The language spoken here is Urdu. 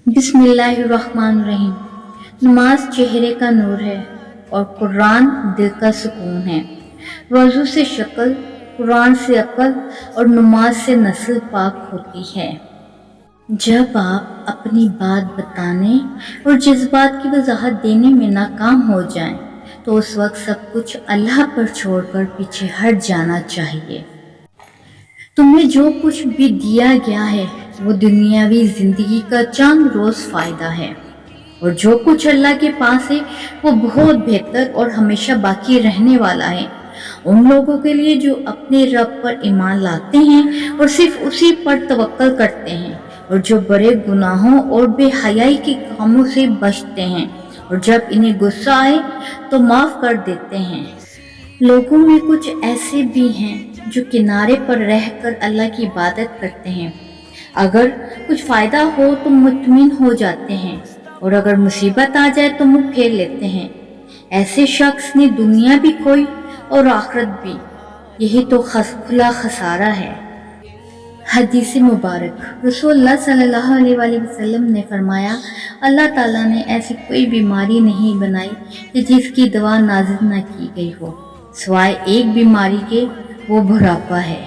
بسم اللہ الرحمن الرحیم۔ نماز چہرے کا نور ہے اور قرآن دل کا سکون ہے۔ وضو سے شکل، قرآن سے عقل اور نماز سے نسل پاک ہوتی ہے۔ جب آپ اپنی بات بتانے اور جذبات کی وضاحت دینے میں ناکام ہو جائیں تو اس وقت سب کچھ اللہ پر چھوڑ کر پیچھے ہٹ جانا چاہیے۔ تمہیں جو کچھ بھی دیا گیا ہے وہ دنیاوی زندگی کا چند روز فائدہ ہے، اور جو کچھ اللہ کے پاس ہے وہ بہت بہتر اور ہمیشہ باقی رہنے والا ہے۔ ان لوگوں کے لیے جو اپنے رب پر ایمان لاتے ہیں اور صرف اسی پر توکل کرتے ہیں، اور جو بڑے گناہوں اور بے حیائی کے کاموں سے بچتے ہیں، اور جب انہیں غصہ آئے تو معاف کر دیتے ہیں۔ لوگوں میں کچھ ایسے بھی ہیں جو کنارے پر رہ کر اللہ کی عبادت کرتے ہیں، اگر کچھ فائدہ ہو تو مطمئن ہو جاتے ہیں، اور اگر مصیبت آ جائے تو منہ پھیر لیتے ہیں۔ ایسے شخص نے دنیا بھی کھوئی اور آخرت بھی، یہی تو کھلا خسارہ ہے۔ حدیث مبارک۔ رسول اللہ صلی اللہ علیہ وآلہ وسلم نے فرمایا، اللہ تعالیٰ نے ایسی کوئی بیماری نہیں بنائی کہ جس کی دوا نازل نہ کی گئی ہو، سوائے ایک بیماری کے، وہ بڑھاپا ہے۔